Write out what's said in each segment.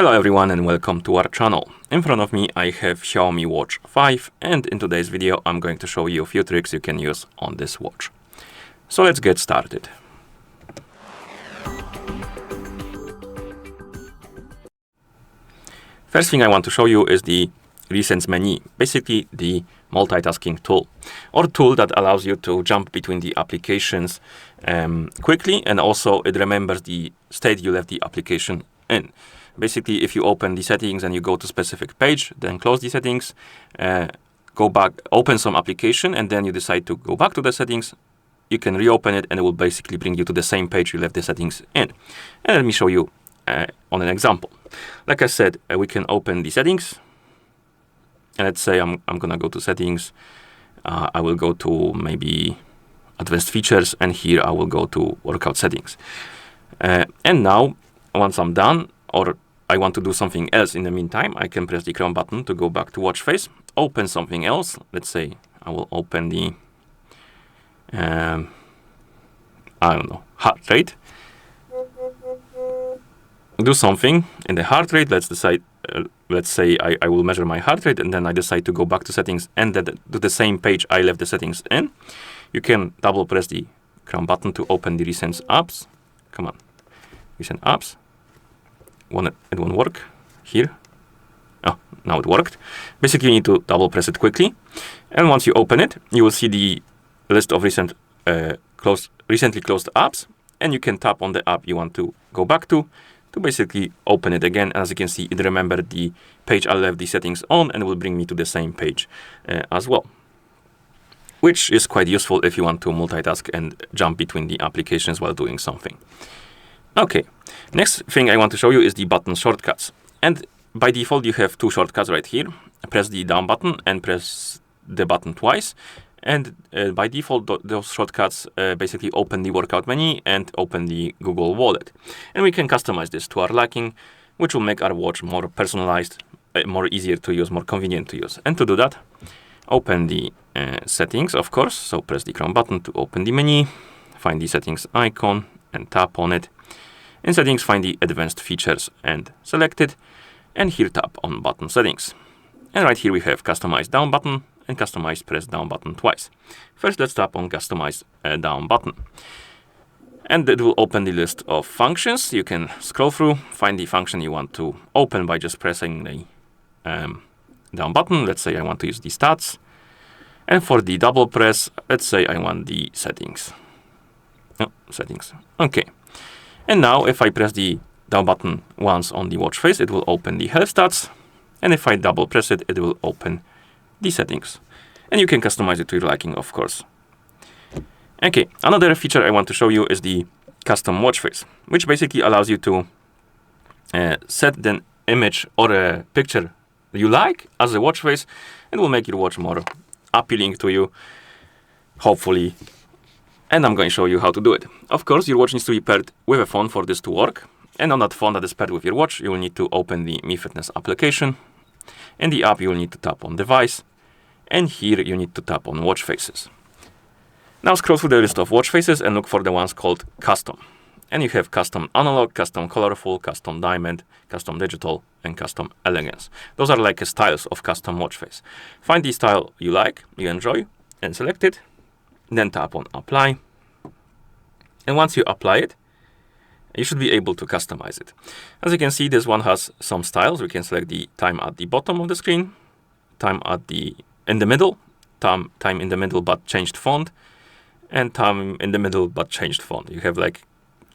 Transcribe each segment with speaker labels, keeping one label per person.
Speaker 1: Hello everyone and welcome to our channel. In front of me I have Xiaomi Watch 5 and in today's video I'm going to show you a few tricks you can use on this watch. So let's get started. First thing I want to show you is the recent menu, basically the multitasking tool or tool that allows you to jump between the applications quickly, and also it remembers the state you left the application in. Basically, if you open the settings and you go to specific page, then close the settings, go back, open some application, and then you decide to go back to the settings, you can reopen it and it will basically bring you to the same page you left the settings in. And let me show you on an example. Like I said, we can open the settings. And let's say I'm gonna go to settings. I will go to maybe advanced features, and here I will go to workout settings. And now, once I'm done, or I want to do something else in the meantime, I can press the Chrome button to go back to watch face, open something else. Let's say I will open the, I don't know, heart rate. Do something in the heart rate. Let's decide, let's say I will measure my heart rate, and then I decide to go back to settings and then do the same page I left the settings in. You can double press the Chrome button to open the recent apps. Come on, recent apps. It won't work here. Oh, now it worked. Basically, you need to double press it quickly. And once you open it, you will see the list of recently closed apps. And you can tap on the app you want to go back to basically open it again. As you can see, it remembered the page I left the settings on and will bring me to the same page as well, which is quite useful if you want to multitask and jump between the applications while doing something. Okay, next thing I want to show you is the button shortcuts. And by default, you have two shortcuts right here. Press the down button and press the button twice. And by default, those shortcuts basically open the workout menu and open the Google Wallet. And we can customize this to our liking, which will make our watch more personalized, more easier to use, more convenient to use. And to do that, open the settings, of course. So press the Chrome button to open the menu, find the settings icon and tap on it. In settings, find the advanced features and select it. And here tap on button settings. And right here we have customize down button and customize press down button twice. First, let's tap on customize down button. And it will open the list of functions. You can scroll through, find the function you want to open by just pressing the down button. Let's say I want to use the stats. And for the double press, let's say I want the settings. Oh, settings. Okay. And now if I press the down button once on the watch face, it will open the health stats. And if I double press it, it will open the settings. And you can customize it to your liking, of course. Okay, another feature I want to show you is the custom watch face, which basically allows you to set the image or a picture you like as a watch face, and will make your watch more appealing to you, hopefully. And I'm going to show you how to do it. Of course, your watch needs to be paired with a phone for this to work. And on that phone that is paired with your watch, you will need to open the Mi Fitness application. In the app, you will need to tap on device. And here you need to tap on watch faces. Now scroll through the list of watch faces and look for the ones called custom. And you have custom analog, custom colorful, custom diamond, custom digital, and custom elegance. Those are like styles of custom watch face. Find the style you like, you enjoy, and select it. Then tap on apply. And once you apply it, you should be able to customize it. As you can see, this one has some styles. We can select the time at the bottom of the screen, time in the middle, time in the middle but changed font, and time in the middle but changed font. You have like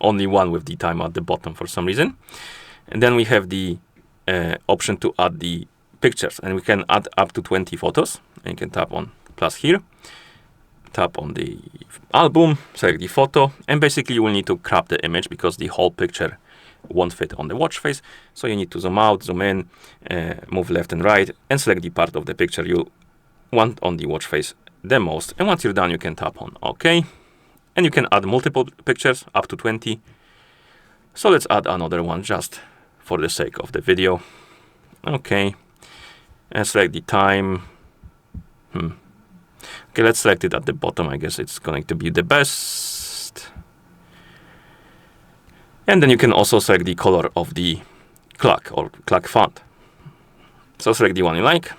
Speaker 1: only one with the time at the bottom for some reason. And then we have the option to add the pictures, and we can add up to 20 photos. And you can tap on plus here. Tap on the album, select the photo, and basically you will need to crop the image because the whole picture won't fit on the watch face. So you need to zoom out, zoom in, move left and right, and select the part of the picture you want on the watch face the most. And once you're done, you can tap on OK. And you can add multiple pictures, up to 20. So let's add another one just for the sake of the video. OK. And select the time. Okay, let's select it at the bottom. I guess it's going to be the best. And then you can also select the color of the clock or clock font. So select the one you like.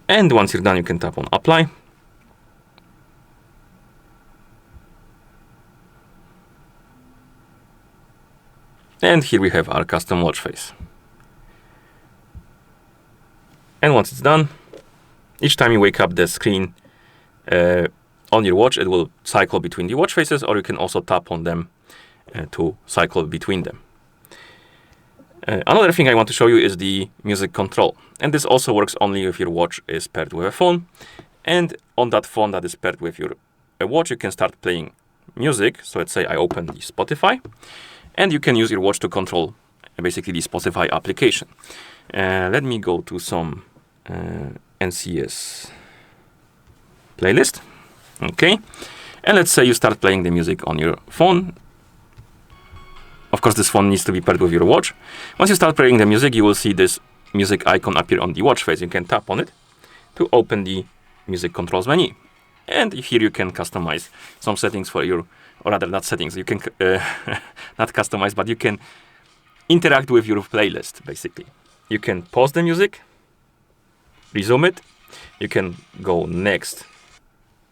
Speaker 1: And once you're done, you can tap on apply. And here we have our custom watch face. And once it's done, each time you wake up, the screen on your watch, it will cycle between the watch faces, or you can also tap on them to cycle between them. Another thing I want to show you is the music control. And this also works only if your watch is paired with a phone. And on that phone that is paired with your watch, you can start playing music. So let's say I open the Spotify, and you can use your watch to control basically the Spotify application. Let me go to some NCS playlist. Okay. And let's say you start playing the music on your phone. Of course, this phone needs to be paired with your watch. Once you start playing the music, you will see this music icon appear on the watch face. You can tap on it to open the music controls menu. And here you can customize some settings for your, or rather not settings, you can not customize, but you can interact with your playlist, basically. You can pause the music, resume it. You can go next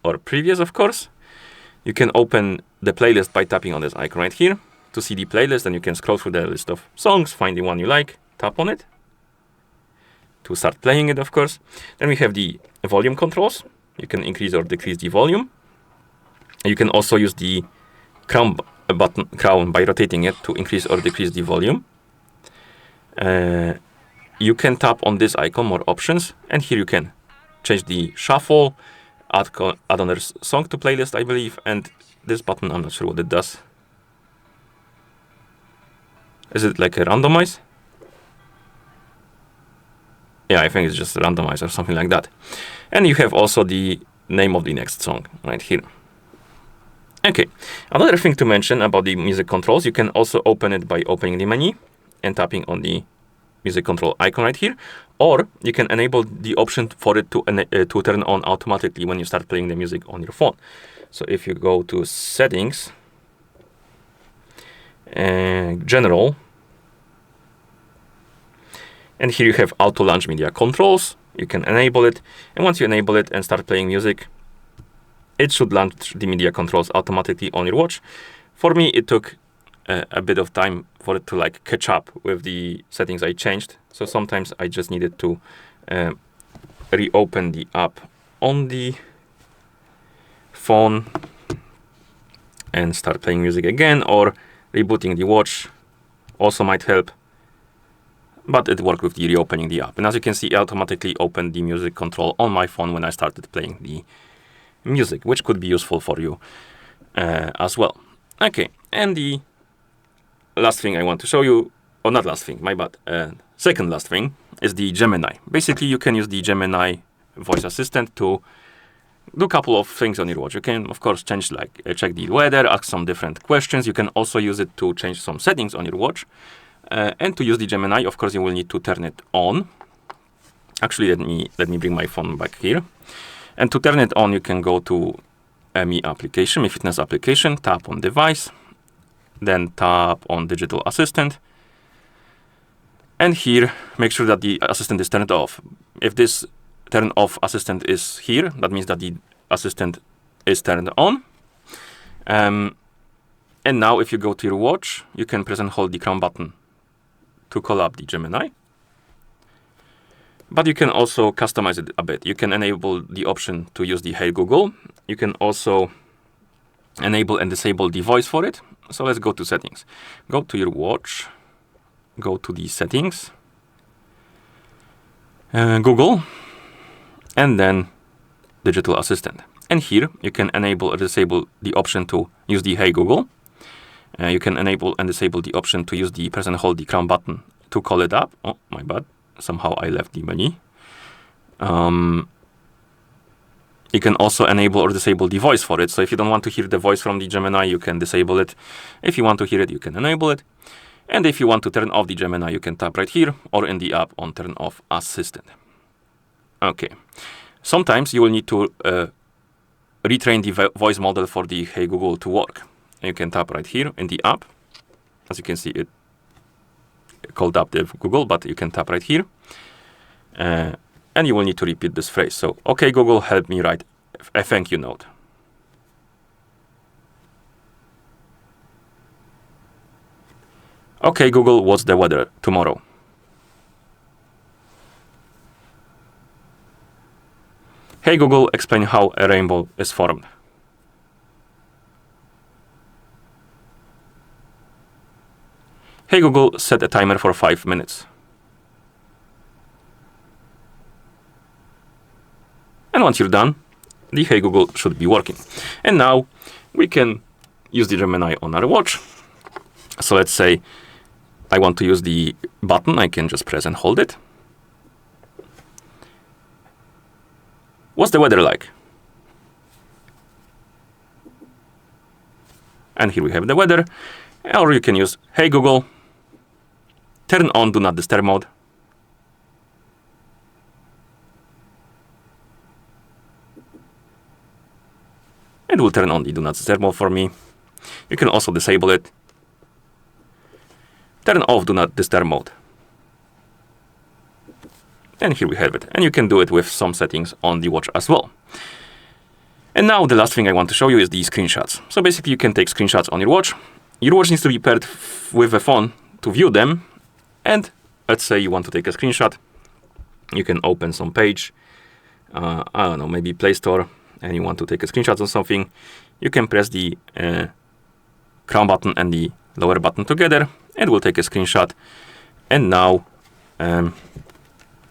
Speaker 1: or previous, of course. You can open the playlist by tapping on this icon right here to see the playlist, and you can scroll through the list of songs, find the one you like, tap on it to start playing it, of course. Then we have the volume controls. You can increase or decrease the volume. You can also use the crown by rotating it to increase or decrease the volume. You can tap on this icon, more options, and here you can change the shuffle, add another song to playlist, I believe, and this button, I'm not sure what it does. Is it like a randomize? Yeah, I think it's just randomize or something like that. And you have also the name of the next song right here. Okay, another thing to mention about the music controls, you can also open it by opening the menu and tapping on the music control icon right here, or you can enable the option for it to turn on automatically when you start playing the music on your phone. So if you go to settings, general, and here you have auto launch media controls. You can enable it, and once you enable it and start playing music, it should launch the media controls automatically on your watch. For me, it took a bit of time for it to like catch up with the settings I changed. So sometimes I just needed to reopen the app on the phone and start playing music again, or rebooting the watch also might help. But it worked with the reopening the app. And as you can see, it automatically opened the music control on my phone when I started playing the music, which could be useful for you as well. Okay, and the last thing I want to show you, or not last thing, my bad, second last thing is the Gemini. Basically, you can use the Gemini voice assistant to do a couple of things on your watch. You can, of course, change, like check the weather, ask some different questions. You can also use it to change some settings on your watch. And to use the Gemini, of course, you will need to turn it on. Actually, let me bring my phone back here. And to turn it on, you can go to Mi application, Mi Fitness application, tap on device, then tap on digital assistant. And here, make sure that the assistant is turned off. If this turn off assistant is here, that means that the assistant is turned on. And now if you go to your watch, you can press and hold the crown button to call up the Gemini. But you can also customize it a bit. You can enable the option to use the Hey Google. You can also enable and disable the voice for it. So let's go to settings. Go to your watch, go to the settings, Google, and then digital assistant. And here you can enable or disable the option to use the Hey Google. You can enable and disable the option to use the press and hold the crown button to call it up. Oh, my bad. Somehow I left the menu. You can also enable or disable the voice for it. So if you don't want to hear the voice from the Gemini, you can disable it. If you want to hear it, you can enable it. And if you want to turn off the Gemini, you can tap right here or in the app on turn off assistant. Okay. Sometimes you will need to retrain the voice model for the Hey Google to work. You can tap right here in the app As you can see, it called up the Google, but you can tap right here. And you will need to repeat this phrase. So, okay, Google, help me write a thank you note. Okay, Google, what's the weather tomorrow? Hey, Google, explain how a rainbow is formed. Hey, Google, set a timer for 5 minutes. And once you're done, the Hey Google should be working. And now we can use the Gemini on our watch. So let's say I want to use the button. I can just press and hold it. What's the weather like? And here we have the weather. Or you can use, hey Google, turn on Do Not Disturb mode. It will turn on the Do Not Disturb mode for me. You can also disable it. Turn off Do Not Disturb mode. And here we have it. And you can do it with some settings on the watch as well. And now the last thing I want to show you is the screenshots. So basically you can take screenshots on your watch. Your watch needs to be paired with a phone to view them. And let's say you want to take a screenshot. You can open some page. I don't know, maybe Play Store. And you want to take a screenshot of something. You can press the crown button and the lower button together. And we'll take a screenshot. And now,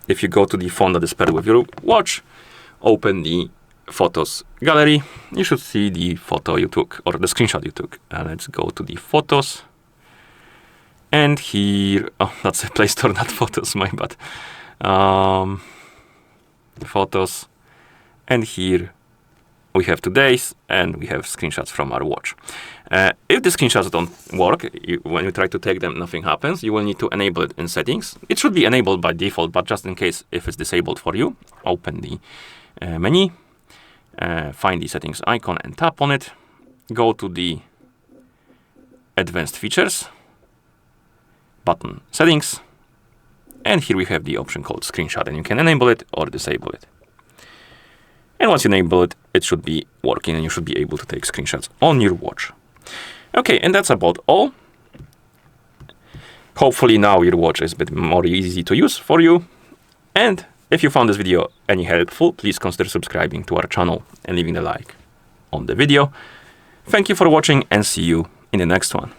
Speaker 1: if you go to the phone that is paired with your watch, open the Photos gallery, you should see the photo you took, or the screenshot you took. Let's go to the Photos. And here, oh, that's a Play Store, not Photos, my bad. Photos. And here we have today's, and we have screenshots from our watch. If the screenshots don't work, when you try to take them, nothing happens. You will need to enable it in settings. It should be enabled by default, but just in case if it's disabled for you, open the menu, find the settings icon and tap on it. Go to the advanced features, button settings, and here we have the option called screenshot, and you can enable it or disable it. And once you enable it, it should be working and you should be able to take screenshots on your watch. Okay, and that's about all. Hopefully now your watch is a bit more easy to use for you. And if you found this video any helpful, please consider subscribing to our channel and leaving a like on the video. Thank you for watching and see you in the next one.